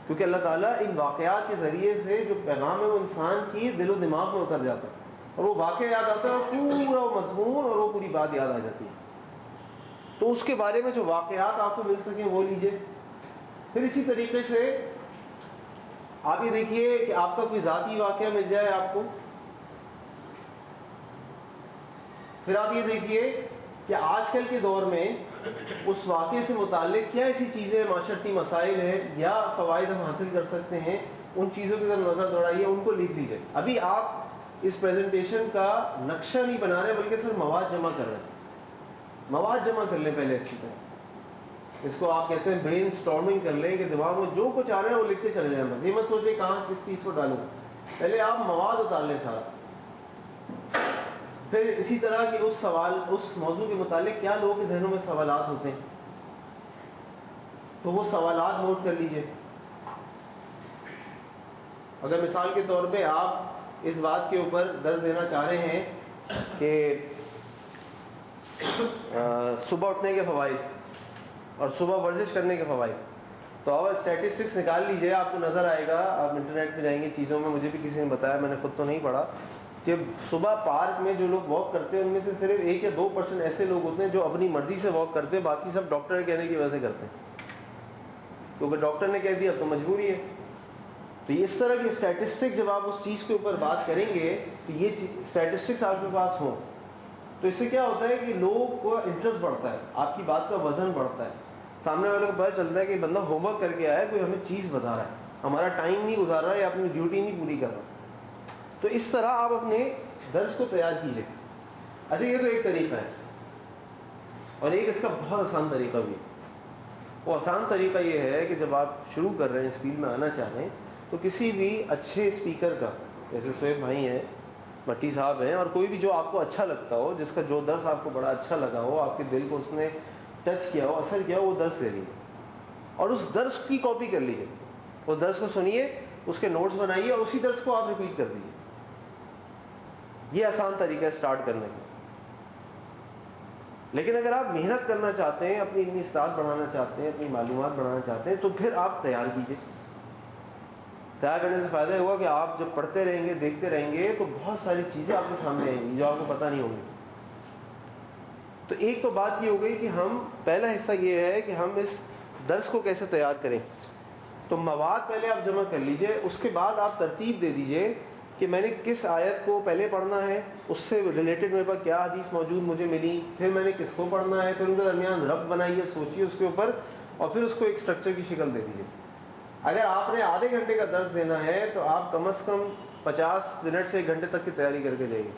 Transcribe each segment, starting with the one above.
کیونکہ اللہ تعالیٰ ان واقعات کے ذریعے سے جو پیغام ہے وہ انسان کی دل و دماغ میں اتر جاتا ہے، اور وہ واقعہ یاد آتا ہے اور پورا وہ مضمون اور وہ پوری بات یاد آ جاتی ہے. تو اس کے بارے میں جو واقعات آپ کو مل سکیں وہ لیجئے. پھر اسی طریقے سے آپ یہ دیکھیے کہ آپ کا کوئی ذاتی واقعہ مل جائے آپ کو. پھر آپ یہ دیکھیے کہ آج کل کے دور میں اس واقعے سے متعلق کیا ایسی چیزیں معاشرتی مسائل ہیں یا فوائد ہم حاصل کر سکتے ہیں، ان چیزوں کی طرف نظر دوڑائیے، ان کو لکھ لیجیے. ابھی آپ اس پریزنٹیشن کا نقشہ نہیں بنا رہے بلکہ صرف مواد جمع کر رہے ہیں. مواد جمع کر لیں پہلے اچھی طرح. اس کو آپ کہتے ہیں برین اسٹارمنگ کر لیں کہ دماغ میں جو کچھ آ رہا ہے وہ لکھتے چلے جائیں. بس یہ مت سوچیں کہاں کس چیز کو ڈالوں. پہلے آپ مواد اتار لیں سارا. پھر اسی طرح کہ اس موضوع کے متعلق کیا لوگوں کے ذہنوں میں سوالات ہوتے ہیں تو وہ سوالات نوٹ کر لیجئے. اگر مثال کے طور پہ آپ اس بات کے اوپر درس دینا چاہ رہے ہیں کہ صبح اٹھنے کے فوائد اور صبح ورزش کرنے کے فوائد، تو آپ اسٹیٹسٹکس نکال لیجئے. آپ کو نظر آئے گا، آپ انٹرنیٹ پہ جائیں گے چیزوں میں، مجھے بھی کسی نے بتایا، میں نے خود تو نہیں پڑھا، کہ صبح پارک میں جو لوگ واک کرتے ہیں ان میں سے صرف 1 یا 2% ایسے لوگ ہوتے ہیں جو اپنی مرضی سے واک کرتے ہیں، باقی سب ڈاکٹر کے کہنے کی وجہ سے کرتے ہیں، کیونکہ ڈاکٹر نے کہہ دیا تو مجبوری ہے. تو اس طرح کی اسٹیٹسٹکس جب آپ اس چیز کے اوپر بات کریں گے تو یہ اسٹیٹسٹکس آپ کے پاس ہوں تو اس سے کیا ہوتا ہے کہ لوگ کو انٹرسٹ بڑھتا ہے، آپ کی بات کا وزن بڑھتا ہے. سامنے والے کو پتہ چلتا ہے کہ بندہ ہوم ورک کر کے آیا ہے، کوئی ہمیں چیز بتا رہا ہے، ہمارا ٹائم نہیں گزار رہا ہے یا اپنی ڈیوٹی نہیں پوری کر رہا. تو اس طرح آپ اپنے درس کو تیار کیجیے. اچھا یہ تو ایک طریقہ ہے، اور ایک اس کا بہت آسان طریقہ بھی ہے. وہ آسان طریقہ یہ ہے کہ جب آپ شروع کر رہے ہیں اس فیلڈ میں آنا چاہ رہے ہیں تو کسی بھی اچھے اسپیکر کا، جیسے سہیب بھائی ہیں، مٹی صاحب ہیں، اور کوئی بھی جو آپ کو اچھا لگتا ہو، جس کا جو درس آپ کو بڑا اچھا لگا ہو، آپ کے دل کو اس نے ٹچ کیا ہو، اثر کیا ہو، وہ درس لے لیجیے اور اس درس کی کاپی کر لیجیے. اس درس کو سنیے، اس کے نوٹس بنائیے اور اسی درس کو آپ ریپیٹ کر دیجیے. یہ آسان طریقہ ہے اسٹارٹ کرنے کا. لیکن اگر آپ محنت کرنا چاہتے ہیں، اپنی علمی استعداد بڑھانا چاہتے ہیں، اپنی معلومات بڑھانا چاہتے ہیں، تو پھر آپ تیار کیجیے. تیار کرنے سے فائدہ ہوا کہ آپ جب پڑھتے رہیں گے، دیکھتے رہیں گے، تو بہت ساری چیزیں آپ کے سامنے آئیں گی جو آپ کو پتہ نہیں ہوں گی. تو ایک تو بات یہ ہو گئی کہ ہم پہلا حصہ یہ ہے کہ ہم اس درس کو کیسے تیار کریں. تو مواد پہلے آپ جمع کر لیجئے. اس کے بعد آپ ترتیب دے دیجئے کہ میں نے کس آیت کو پہلے پڑھنا ہے، اس سے ریلیٹڈ میرے پاس کیا حدیث موجود مجھے ملی، پھر میں نے کس کو پڑھنا ہے، پھر ان کے درمیان ربط بنائیے، سوچیے اس کے اوپر، اور پھر اس کو ایک اسٹرکچر کی شکل دے دیجیے. اگر آپ نے آدھے گھنٹے کا درس دینا ہے تو آپ کم از کم 50 منٹ سے 1 گھنٹے تک کی تیاری کر کے جائیے،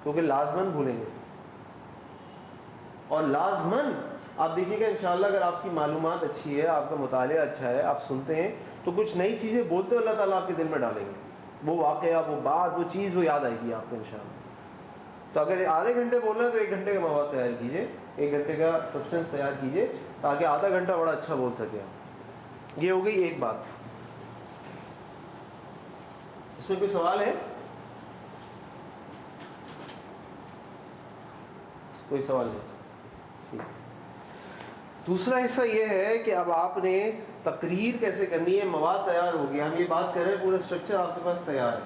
کیونکہ لازماً بھولیں گے. اور لازماً آپ دیکھیے گا انشاءاللہ اگر آپ کی معلومات اچھی ہے، آپ کا مطالعہ اچھا ہے، آپ سنتے ہیں تو کچھ نئی چیزیں بولتے ہوئے اللہ تعالیٰ آپ کے دل میں ڈالیں گے. وہ واقعہ، وہ بات، وہ چیز وہ یاد آئے گی آپ کو انشاءاللہ. تو اگر آدھے گھنٹے بول رہے ہیں تو 1 گھنٹے کا مواد تیار کیجیے، 1 گھنٹے کا سبسٹنس تیار کیجیے تاکہ آدھا گھنٹہ بڑا اچھا بول سکے آپ. یہ ہو گئی ایک بات. اس میں کوئی سوال ہے؟ کوئی سوال نہیں؟ دوسرا حصہ یہ ہے کہ اب آپ نے تقریر کیسے کرنی ہے. مواد تیار ہو گیا، ہم یہ بات کر رہے ہیں، پورا اسٹرکچر آپ کے پاس تیار ہے.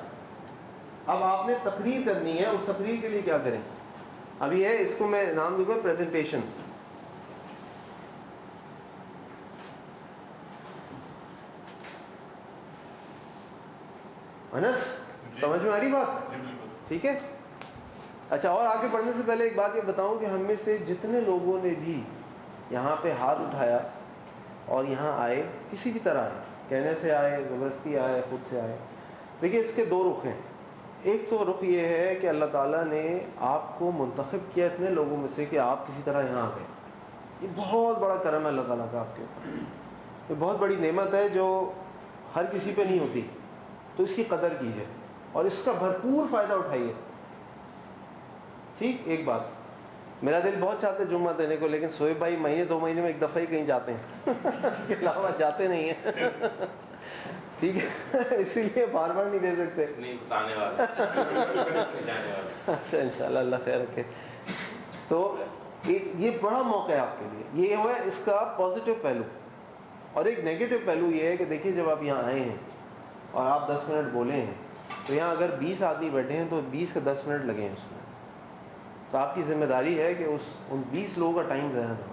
اب آپ نے تقریر کرنی ہے. اس تقریر کے لیے کیا کریں؟ اب یہ ہے، اس کو میں نام دوں گا پریزنٹیشن. انس سمجھ میں آ رہی بات؟ ٹھیک ہے. اچھا، اور آگے بڑھنے سے پہلے ایک بات یہ بتاؤں کہ ہم میں سے جتنے لوگوں نے بھی یہاں پہ ہاتھ اٹھایا اور یہاں آئے، کسی بھی طرح آئے، کہنے سے آئے، زبردستی آئے، خود سے آئے، دیکھیے اس کے 2 رخ ہیں. ایک تو رخ یہ ہے کہ اللہ تعالیٰ نے آپ کو منتخب کیا اتنے لوگوں میں سے کہ آپ کسی طرح یہاں آ گئے. یہ بہت بڑا کرم ہے اللہ تعالیٰ کا آپ کے اوپر. یہ بہت بڑی نعمت ہے جو ہر کسی پہ نہیں ہوتی. تو اس کی قدر کیجیے اور اس کا بھرپور فائدہ اٹھائیے. ٹھیک. ایک بات، میرا دل بہت چاہتا ہے جمعہ دینے کو، لیکن سہیب بھائی مہینے 2 مہینے میں ایک دفعہ ہی کہیں جاتے ہیں اس کے علاوہ جاتے نہیں ہیں. ٹھیک ہے، اسی لیے بار بار نہیں دے سکتے. اچھا انشاءاللہ اللہ خیر رکھے. تو یہ بڑا موقع ہے آپ کے لیے. یہ ہے اس کا پازیٹیو پہلو. اور ایک نیگیٹو پہلو یہ ہے کہ دیکھیے جب آپ یہاں آئے ہیں اور آپ 10 منٹ بولے ہیں تو یہاں اگر 20 آدمی بیٹھے ہیں تو 20 کا 10 منٹ لگے ہیں اس میں. تو آپ کی ذمہ داری ہے کہ ان 20 لوگوں کا ٹائم ضائع نہ ہو,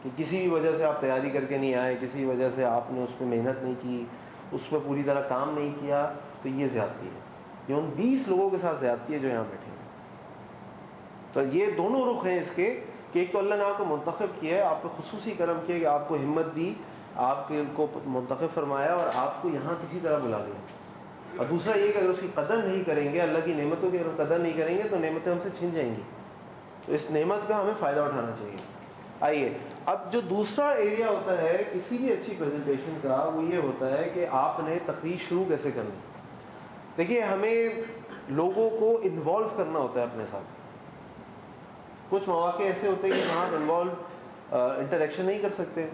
کہ کسی بھی وجہ سے آپ تیاری کر کے نہیں آئے, کسی وجہ سے آپ نے اس پہ محنت نہیں کی, اس پہ پوری طرح کام نہیں کیا, تو یہ زیادتی ہے. یہ ان 20 لوگوں کے ساتھ زیادتی ہے جو یہاں بیٹھے ہیں. تو یہ دونوں رخ ہیں اس کے کہ ایک تو اللہ نے آپ کو منتخب کیا ہے, آپ پہ خصوصی کرم کیا کہ آپ کو ہمت دی, آپ کو منتخب فرمایا اور آپ کو یہاں کسی طرح بلا لیا. اور دوسرا یہ کہ اگر اس کی قدر نہیں کریں گے, اللہ کی نعمتوں کی اگر قدر نہیں کریں گے تو نعمتیں ہم سے چھن جائیں گی. تو اس نعمت کا ہمیں فائدہ اٹھانا چاہیے. آئیے اب جو دوسرا ایریا ہوتا ہے کسی بھی اچھی پریزنٹیشن کا, وہ یہ ہوتا ہے کہ آپ نے تقریر شروع کیسے کرنی. دیکھیے ہمیں لوگوں کو انوالو کرنا ہوتا ہے اپنے ساتھ. کچھ مواقع ایسے ہوتے ہیں کہ ہاں انوالو انٹریکشن نہیں کر سکتے,